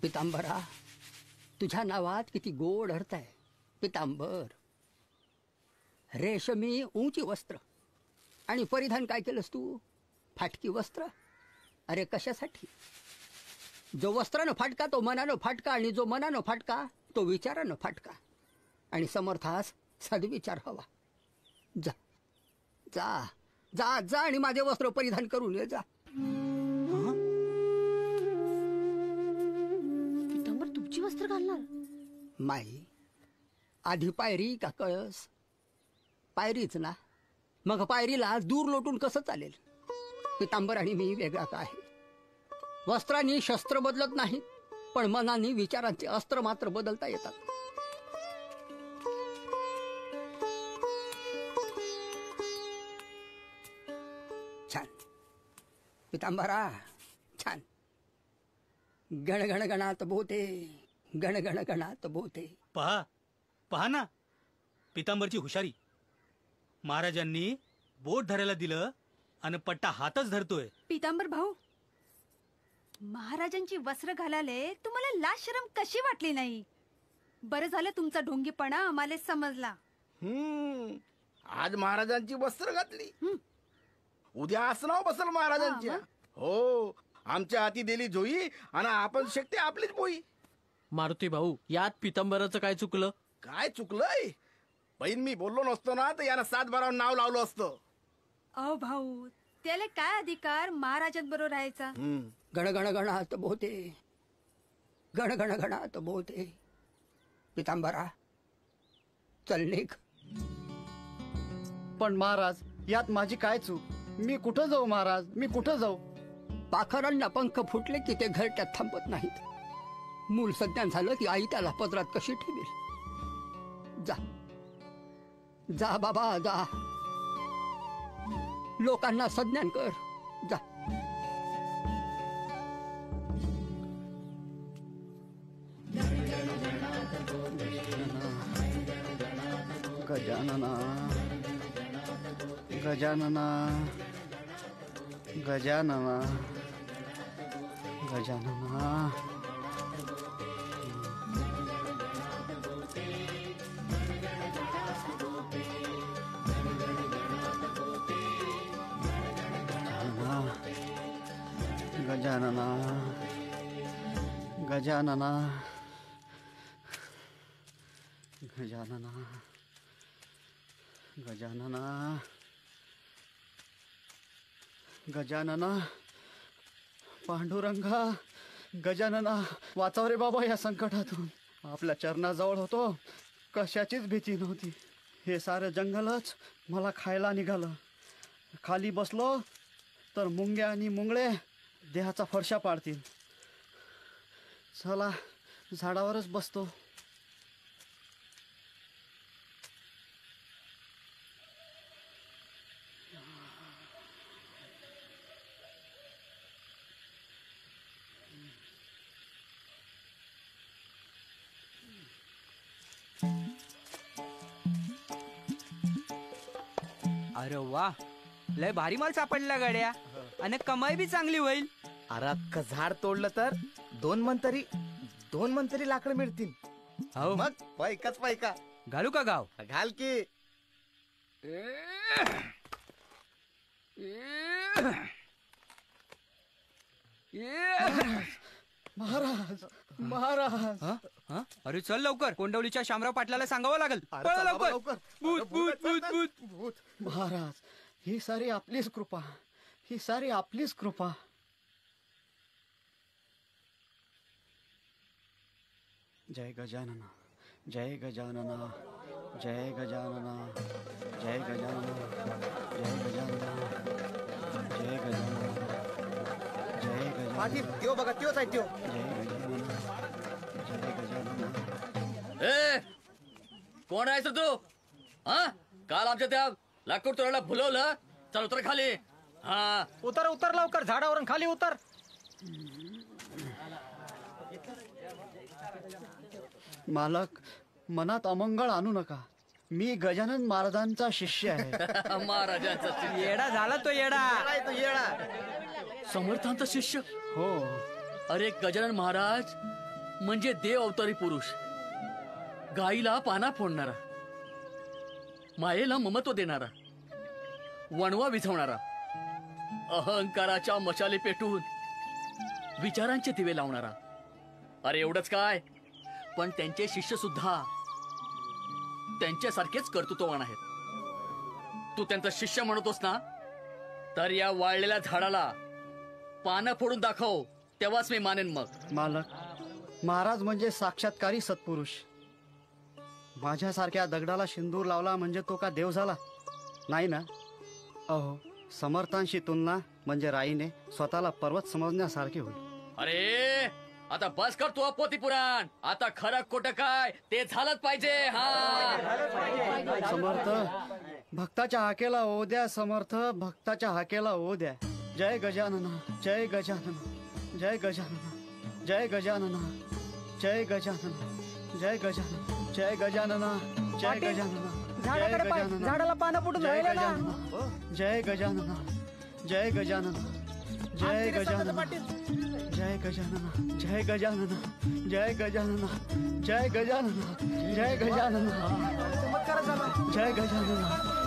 पितांबरा, तुझ्या नावात किती गोड अर्थ आहे. पितांबर, रेशमी उंची वस्त्र आणि परिधान काय केलंस तू? फाटकी वस्त्र. अरे कशासाठी? जो वस्त्रानं फाटका तो मनानं फाटका, आणि जो मनानं फाटका तो विचारानं फाटका. आणि समर्थास सद्विचार हवा. जा जा जा जा आणि माझे वस्त्र परिधान करून ये. जा. पितांबर तुमची वस्त्र घालणार? माई, आधी पायरी का कळस? पायरीच ना. मग पायरीला दूर लोटून कसं चालेल? पितांबर आणि मी वेगळा का आहे? वस्त्रांनी शस्त्र बदलत नाहीत, पण मनाने विचारांचे अस्त्र मात्र बदलता येतात. छान पितांबरा, छान. गण गण गणात बोते, गण गण गणात बोते. पहा पहा ना पितांबरची हुशारी. महाराजांनी बोट धरायला दिलं आणि पट्टा हातच धरतोय. पितांबर भाऊ, महाराजांची वस्त्र घालाले तुम्हाला लाज शरम कशी वाटली नाही? बरं झालं तुमचा ढोंगीपणा आम्हाला समजला. आज महाराजांची वस्त्र घातली, उद्या आसनावर बसल महाराजांच्या. हो, आमच्या हाती दिली जोई आणि आपण शकते आपलीच बोई. मारुती भाऊ, यात पितांबराचं काय चुकलं? काय चुकलंय? बहीण मी बोललो नसतो ना तर यानं 7 बारावर नाव लावलं असतं. अहो भाऊ, त्याला काय अधिकार महाराजांबरोबर राहायचा? गण गण गणात बोते, गण गण गणात बोते. पितांबरा, चल निघ. पण महाराज, यात माझी काय चूक? मी कुठं जाऊ महाराज? मी कुठं जाऊ? पाखरांना पंख फुटले की ते घरट्यात थांबत नाहीत. मूल संज्ञान झालं की आई त्याला पदरात कशी ठेवेल? जा जा बाबा, जा. लोकांना संज्ञान कर. जा. गजानना गजानना गजानना गजानना. गजानना गजानना गजानना गजानना गजानना. पांडुरंगा, गजानना, वाचव रे बाबा या संकटातून. आपल्या चरणाजवळ होतो, कशाचीच भीती नव्हती. हे सारं जंगलच मला खायला निघालं. खाली बसलो तर मुंग्या आणि मुंगळे देहाचा फरशा पाडतील. चला झाडावरच बसतो. अरे वा, लय भारी माल सापडला गाड्या, आणि कमाई बी चांगली होईल. अरे अख्खं झाड तोडलं तर 2 मन तरी लाकडं मिळतील. हो, मग पैकाच पैका. घालू का गाव? घाल की. महाराज, महाराज. अरे चल लवकर, कोंडवलीच्या शामराव पाटलाला सांगावं लागल. पळ लवकर. भूत भूत भूत भूत. महाराज, ही सारी आपलीच कृपा, ही सारी आपलीच कृपा. जय गजानना, जय गजानना, जय गजानना, जय गजानना, जय गजानना, जय गजानना, जय गजानना. पाठी त्यो बघा, त्योच आहे त्यो. जय गजानना, जय गजानना. ए, कोण आहेस तू? हा, काल आमच्या त्या लाकूड तोडायला भुलवलं. चल उतर खाली. हा, उतर उतर लवकर, झाडावरून खाली उतर. मालक, मनात अमंगळ आणू नका. मी गजानन महाराजांचा शिष्य आहे. महाराजांचा येडा झाला तो येडा. समर्थांचा शिष्य. हो. अरे गजानन महाराज म्हणजे देव अवतारी पुरुष, गाईला पाना फोडणारा, मायेला ममत्व देणारा, वणवा विझवणारा, अहंकाराच्या मशाली पेटून विचारांचे दिवे लावणारा. अरे एवढंच काय, पण त्यांचे शिष्य सुद्धा त्यांच्यासारखेच कर्तृत्ववान आहेत. तू त्यांचा शिष्य म्हणतोस ना, तर या वाळलेल्या झाडाला पानं फोडून दाखव, तेव्हाच मी मानेन. मग मालक, महाराज म्हणजे साक्षात्कारी सत्पुरुष. माझ्यासारख्या दगडाला सिंदूर लावला म्हणजे तो का देव झाला? नाही ना. अहो, समर्थांशी तुलना म्हणजे राईने स्वतःला पर्वत समजण्यासारखे होईल. अरे आता बस कर तू अपोती पुराण. आता खरं खोटं काय ते झालंच पाहिजे. हा समर्थ भक्ताच्या हाकेला हो द्या, समर्थ भक्ताच्या हाकेला हो द्या. जय गजानना, जय गजानना, जय गजानना, जय गजानना, जय गजानना, जय गजानना, जय गजानना, जय गजानना, जय गजानना, झाडाला पानं फुटून जय राहिले ना. गजानना, जय गजानना, जय गजानना, जय गजानना, जय गजानना, जय गजानना, जय गजानना, जय गजानना, जय गजानना, जय गजानना, जय गजानना,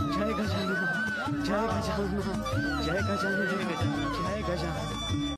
जय गजानना, जय गजानना, जय गजानना.